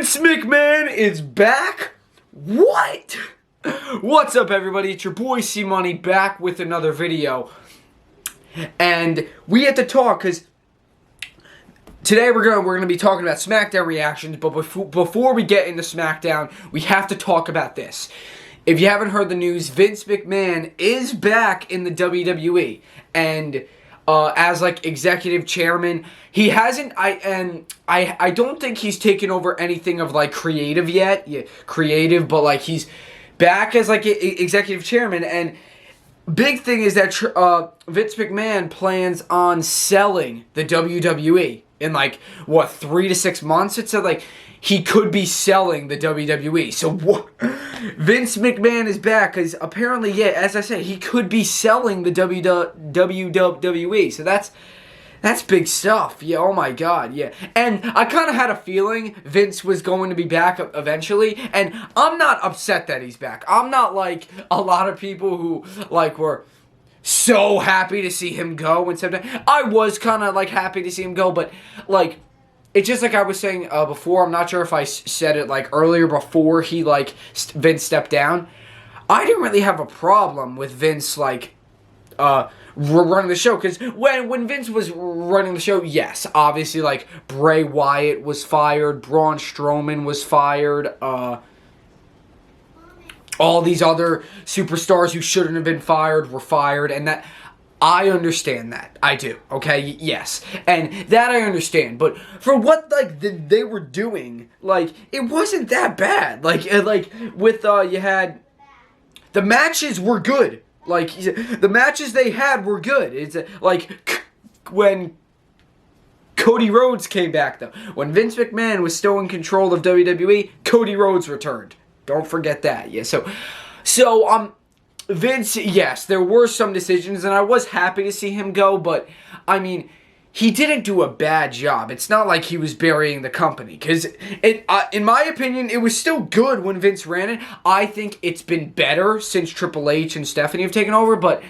Vince McMahon is back? What? What's up, everybody? It's your boy C-Money back with another video. And we had to talk because today we're gonna be talking about SmackDown reactions, but before we get into SmackDown, we have to talk about this. If you haven't heard the news, Vince McMahon is back in the WWE, and as like executive chairman, he hasn't. I don't think he's taken over anything of like creative yet. Yeah, creative, but like he's back as like executive chairman. And big thing is that Vince McMahon plans on selling the WWE in like what 3 to 6 months. It said like he could be selling the WWE. So what? Vince McMahon is back because apparently, yeah, as I said, he could be selling the WWE. So that's big stuff. Yeah, oh my God, yeah. And I kind of had a feeling Vince was going to be back eventually, and I'm not upset that he's back. I'm not like a lot of people who like were so happy to see him go and stuff. I was kind of like happy to see him go, but like it's just like I was saying before. I'm not sure if I said it like earlier before he like Vince stepped down. I didn't really have a problem with Vince like running the show, because when Vince was running the show, yes, obviously like Bray Wyatt was fired, Braun Strowman was fired, all these other superstars who shouldn't have been fired were fired, and that I understand that. I do. Okay, yes, and that I understand. But for what like they were doing, like it wasn't that bad. Like with you had the matches were good. Like the matches they had were good. It's like when Cody Rhodes came back though. When Vince McMahon was still in control of WWE, Cody Rhodes returned. Don't forget that. Yeah. So Vince, yes, there were some decisions, and I was happy to see him go, but I mean, he didn't do a bad job. It's not like he was burying the company, because in my opinion, it was still good when Vince ran it. I think it's been better since Triple H and Stephanie have taken over, but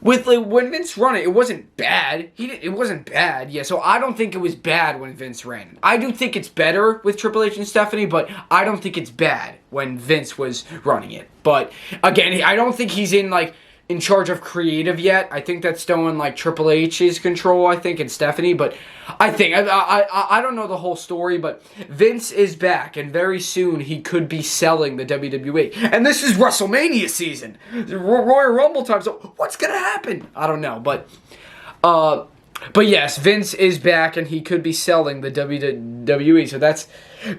with like, when Vince ran it, it wasn't bad. It wasn't bad, yeah. So I don't think it was bad when Vince ran it. I do think it's better with Triple H and Stephanie, but I don't think it's bad when Vince was running it. But again, I don't think he's in charge of creative yet. I think that's still in like Triple H's control, I think, and Stephanie. But I think I don't know the whole story, but Vince is back, and very soon he could be selling the WWE. And this is WrestleMania season, Royal Rumble time. So what's gonna happen? I don't know, but yes, Vince is back, and he could be selling the WWE. So that's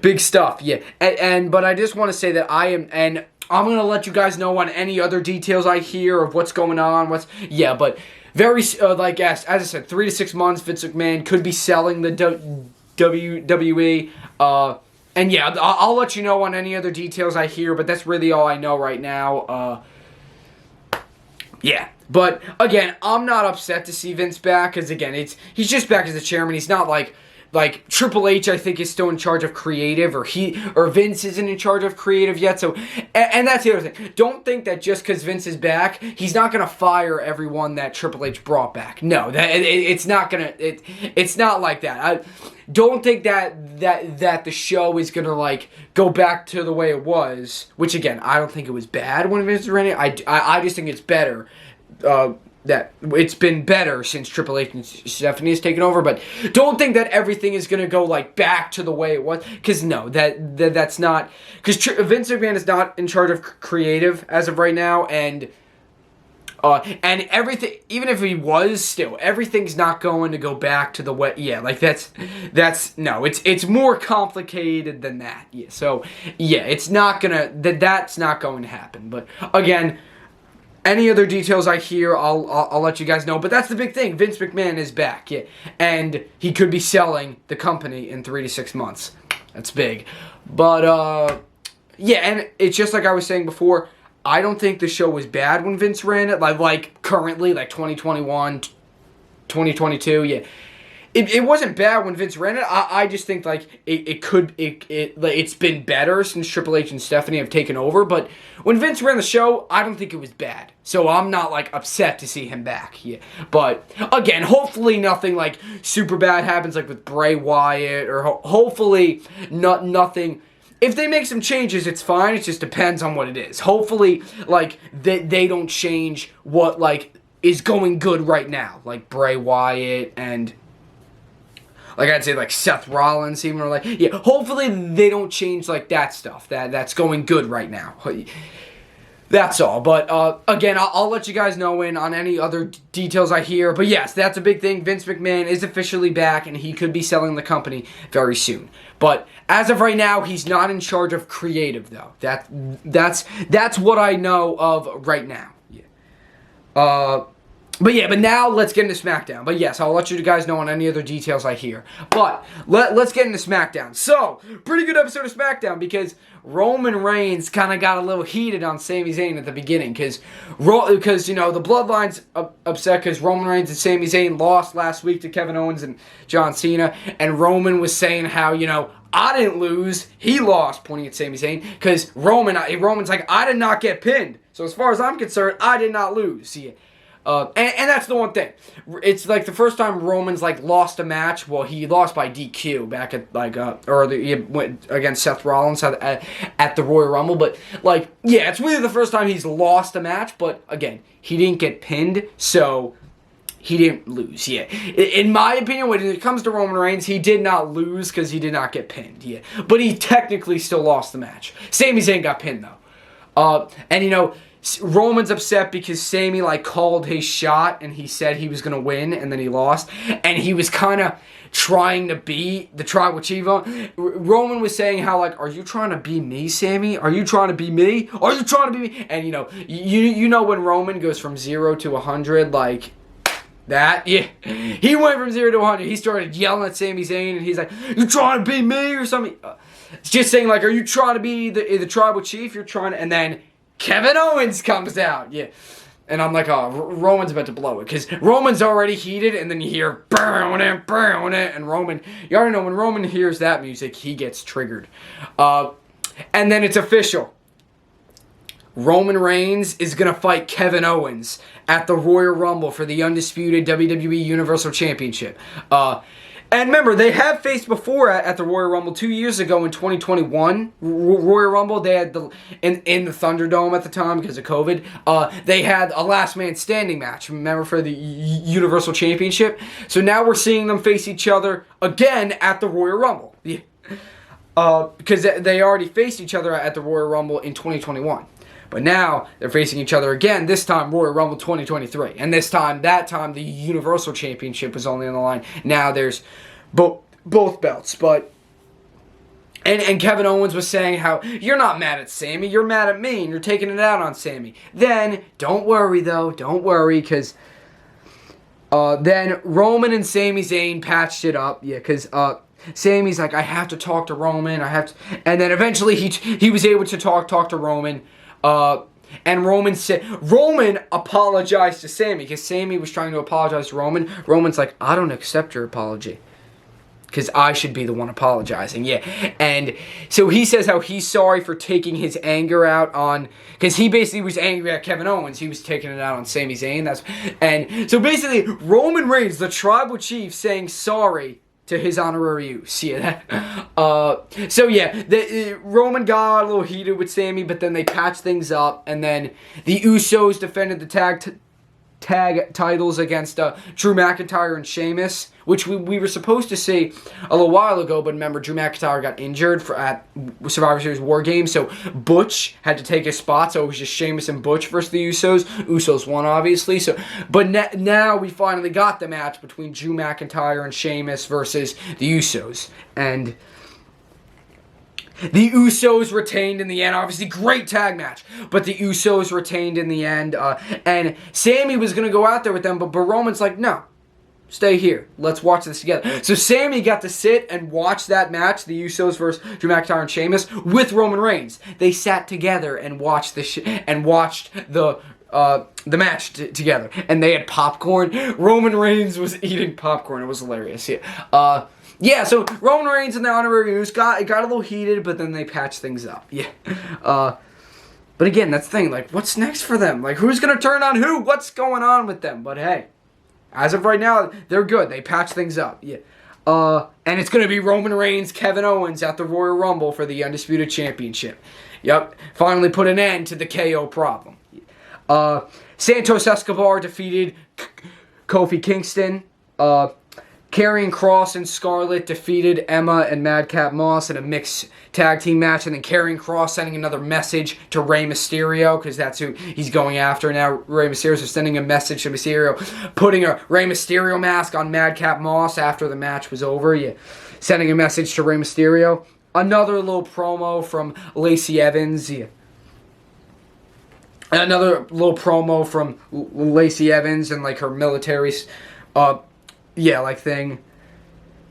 big stuff, yeah. But I just want to say that I'm going to let you guys know on any other details I hear of what's going on. But very, like, as I said, 3 to 6 months, Vince McMahon could be selling the WWE. And yeah, I'll let you know on any other details I hear, but that's really all I know right now. Yeah. But, again, I'm not upset to see Vince back, because, again, he's just back as the chairman. He's not like Triple H, I think, is still in charge of creative, or Vince isn't in charge of creative yet. So, and that's the other thing. Don't think that just because Vince is back, he's not gonna fire everyone that Triple H brought back. No, it's not like that. I don't think that the show is gonna like go back to the way it was. Which again, I don't think it was bad when Vince was running it. I just think it's better. That it's been better since Triple H and Stephanie has taken over, but don't think that everything is gonna go like back to the way it was, because no, that's not, because Vince McMahon is not in charge of creative as of right now, and everything, even if he was, still everything's not going to go back to the way. Yeah, like that's no, it's more complicated than that. Yeah, so yeah, it's not gonna that's not going to happen. But again, any other details I hear, I'll let you guys know. But that's the big thing. Vince McMahon is back, yeah, and he could be selling the company in 3 to 6 months. That's big. But yeah, and it's just like I was saying before. I don't think the show was bad when Vince ran it. Like currently, like 2021, 2022, yeah. it wasn't bad when Vince ran it. I just think like it's been better since Triple H and Stephanie have taken over. But when Vince ran the show, I don't think it was bad. So I'm not like upset to see him back. Yeah. But again, hopefully nothing like super bad happens like with Bray Wyatt, or hopefully nothing. If they make some changes, it's fine. It just depends on what it is. Hopefully, like they don't change what like is going good right now, like Bray Wyatt and. Like I'd say like Seth Rollins even, or like, yeah, hopefully they don't change like that stuff that's going good right now. That's all. But again, I'll let you guys know on any other details I hear. But yes, that's a big thing. Vince McMahon is officially back, and he could be selling the company very soon. But as of right now, he's not in charge of creative though. That's what I know of right now. Yeah. But now let's get into SmackDown. But yes, I'll let you guys know on any other details I hear. But let's get into SmackDown. So, pretty good episode of SmackDown because Roman Reigns kind of got a little heated on Sami Zayn at the beginning because you know the Bloodline's upset because Roman Reigns and Sami Zayn lost last week to Kevin Owens and John Cena, and Roman was saying how, you know, I didn't lose, he lost, pointing at Sami Zayn, because Roman's like, I did not get pinned. So as far as I'm concerned, I did not lose. Yeah. And that's the one thing. It's like the first time Roman's like lost a match. Well, he lost by DQ back at like he went against Seth Rollins at the Royal Rumble. But like, yeah, it's really the first time he's lost a match. But again, he didn't get pinned, so he didn't lose. Yeah, in my opinion, when it comes to Roman Reigns, he did not lose because he did not get pinned. Yeah, but he technically still lost the match. Sami Zayn got pinned though, and you know. Roman's upset because Sami like called his shot and he said he was going to win and then he lost. And he was kind of trying to be the Tribal Chief. Roman was saying how like, are you trying to be me, Sami? Are you trying to be me? Are you trying to be me? And you know when Roman goes from 0 to 100, like that, yeah. He went from 0 to 100. He started yelling at Sami Zayn and he's like, you trying to be me or something? Just saying like, are you trying to be the Tribal Chief? You're trying to, and then Kevin Owens comes out, yeah. And I'm like, oh, Roman's about to blow it. Because Roman's already heated, and then you hear, burn it, and Roman, you already know when Roman hears that music, he gets triggered. And then it's official. Roman Reigns is going to fight Kevin Owens at the Royal Rumble for the undisputed WWE Universal Championship. And remember, they have faced before at the Royal Rumble 2 years ago in 2021. Royal Rumble, they had in the Thunderdome at the time because of COVID. They had a last man standing match, remember, for the Universal Championship. So now we're seeing them face each other again at the Royal Rumble. Yeah. Because they already faced each other at the Royal Rumble in 2021. But now they're facing each other again, this time Royal Rumble 2023. And that time the Universal Championship was only on the line. Now there's both belts. But and Kevin Owens was saying how, you're not mad at Sami, you're mad at me, and you're taking it out on Sami. Then, don't worry, because then Roman and Sami Zayn patched it up. Yeah, because Sami's like, I have to talk to Roman, and then eventually he was able to talk to Roman. And Roman apologized to Sami because Sami was trying to apologize to Roman. Roman's like, I don't accept your apology because I should be the one apologizing. Yeah. And so he says how he's sorry for taking his anger out on, because he basically was angry at Kevin Owens. He was taking it out on Sami Zayn. And so basically Roman Reigns, the Tribal Chief, saying sorry to his honorary use. Yeah. So yeah, Roman got a little heated with Sami, but then they patched things up, and then the Usos defended the tag titles against Drew McIntyre and Sheamus, which we were supposed to see a little while ago, but remember, Drew McIntyre got injured at Survivor Series War Games, so Butch had to take his spot, so it was just Sheamus and Butch versus the Usos. Usos won, obviously, but now we finally got the match between Drew McIntyre and Sheamus versus the Usos, and the Usos retained in the end. Obviously, great tag match. But the Usos retained in the end. And Sami was going to go out there with them. But Roman's like, no. Stay here. Let's watch this together. So Sami got to sit and watch that match. The Usos versus Drew McIntyre and Sheamus with Roman Reigns. They sat together and watched the the match together, and they had popcorn. Roman Reigns was eating popcorn. It was hilarious. Yeah. Yeah, so Roman Reigns and the honorary news got a little heated, but then they patched things up. Yeah. But again, that's the thing. Like, what's next for them? Like, who's gonna turn on who? What's going on with them? But hey, as of right now, they're good. They patched things up. Yeah. And it's gonna be Roman Reigns, Kevin Owens at the Royal Rumble for the Undisputed Championship. Yep. Finally put an end to the KO problem. Santos Escobar defeated Kofi Kingston. Karrion Kross and Scarlett defeated Emma and Madcap Moss in a mixed tag team match. And then Karrion Kross sending another message to Rey Mysterio, because that's who he's going after now. Rey Mysterio, so sending a message to Mysterio, putting a Rey Mysterio mask on Madcap Moss after the match was over. Yeah, sending a message to Rey Mysterio. Another little promo from Lacey Evans. Yeah. Another little promo from Lacey Evans and like her military thing.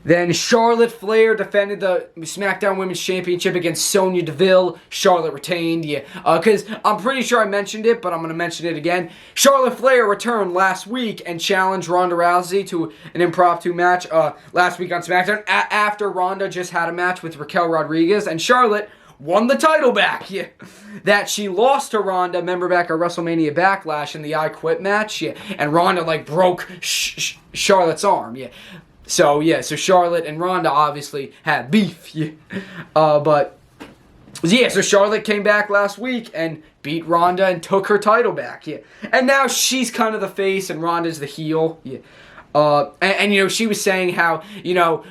Then Charlotte Flair defended the SmackDown Women's Championship against Sonya Deville. Charlotte retained, yeah. Because I'm pretty sure I mentioned it, but I'm going to mention it again. Charlotte Flair returned last week and challenged Ronda Rousey to an impromptu match last week on SmackDown after Ronda just had a match with Raquel Rodriguez, and Charlotte won the title back, yeah. That she lost to Ronda, remember back at WrestleMania Backlash in the I Quit match, yeah. And Ronda, like, broke Charlotte's arm, yeah. So Charlotte and Ronda obviously had beef, yeah. So Charlotte came back last week and beat Ronda and took her title back, yeah. And now she's kind of the face and Ronda's the heel, yeah. And she was saying how,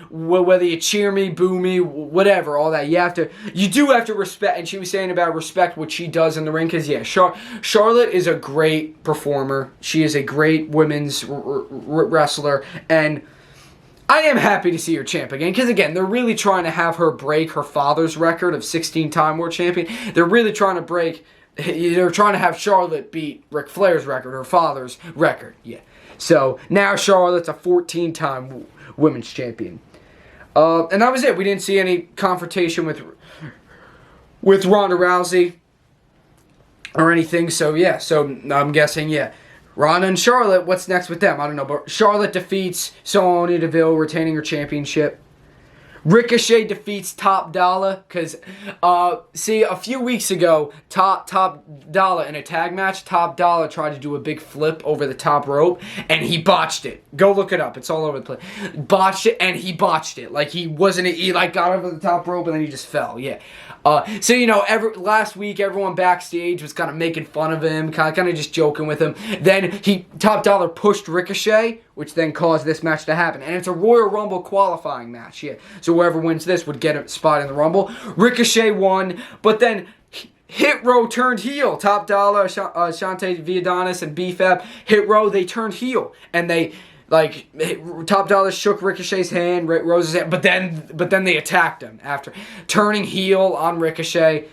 whether you cheer me, boo me, whatever, all that, you do have to respect, and she was saying about respect what she does in the ring, because, yeah, Charlotte is a great performer. She is a great women's wrestler, and I am happy to see her champ again, because, again, they're really trying to have her break her father's record of 16-time world champion. They're really trying to have Charlotte beat Ric Flair's record, her father's record, yeah. So, now Charlotte's a 14-time women's champion. And that was it. We didn't see any confrontation with Ronda Rousey or anything. So, yeah. So, I'm guessing, yeah. Ronda and Charlotte, what's next with them? I don't know. But Charlotte defeats Sonya Deville, retaining her championship. Ricochet defeats Top Dollar, because, a few weeks ago, Top Dollar in a tag match, Top Dollar tried to do a big flip over the top rope, and he botched it. Go look it up. It's all over the place. Botched it, and he botched it. Like, he got over the top rope, and then he just fell, yeah. Last week, everyone backstage was kind of making fun of him, kind of just joking with him. Then Top Dollar pushed Ricochet, which then caused this match to happen. And it's a Royal Rumble qualifying match, yeah. So whoever wins this would get a spot in the Rumble. Ricochet won, but then Hit Row turned heel. Top Dollar, Shante Viadonis, and B-Fab, Hit Row, they turned heel. And they... Top Dollar shook Ricochet's hand, Rose's hand, but then they attacked him after turning heel on Ricochet.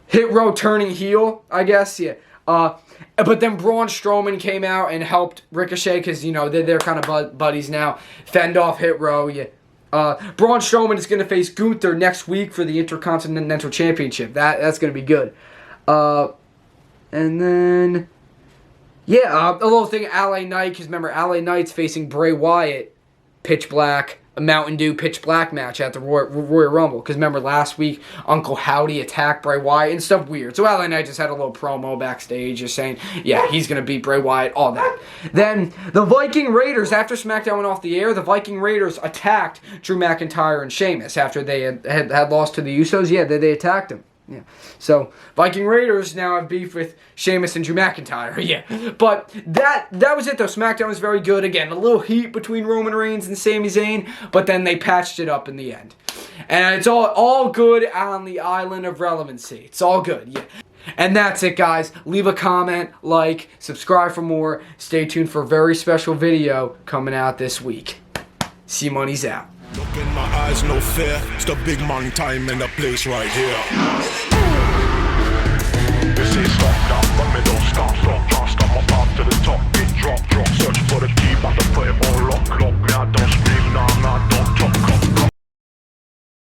Hit Row turning heel, I guess, yeah. But then Braun Strowman came out and helped Ricochet, because they're kind of buddies now. Fend off Hit Row, yeah. Braun Strowman is going to face Gunther next week for the Intercontinental Championship. That's going to be good. And then. Yeah, a little thing, LA Knight, because remember, LA Knight's facing Bray Wyatt, Pitch Black, a Mountain Dew Pitch Black match at the Royal Rumble. Because remember, last week, Uncle Howdy attacked Bray Wyatt and stuff weird. So LA Knight just had a little promo backstage just saying, yeah, he's going to beat Bray Wyatt, all that. Then, the Viking Raiders, after SmackDown went off the air, the Viking Raiders attacked Drew McIntyre and Sheamus after they had lost to the Usos. Yeah, they attacked him. Yeah. So, Viking Raiders now have beef with Sheamus and Drew McIntyre. Yeah. But that was it, though. SmackDown was very good. Again, a little heat between Roman Reigns and Sami Zayn, but then they patched it up in the end. And it's all good on the island of relevancy. It's all good, yeah. And that's it, guys. Leave a comment, like, subscribe for more. Stay tuned for a very special video coming out this week. C-Money's out. Look in my eyes, no fear. It's the big man time in the place right here. They say stop now, but me don't stop. Can't stop my path to the top. Big drop. Search for the key, but to put it on lock. Me, I don't scream, nah,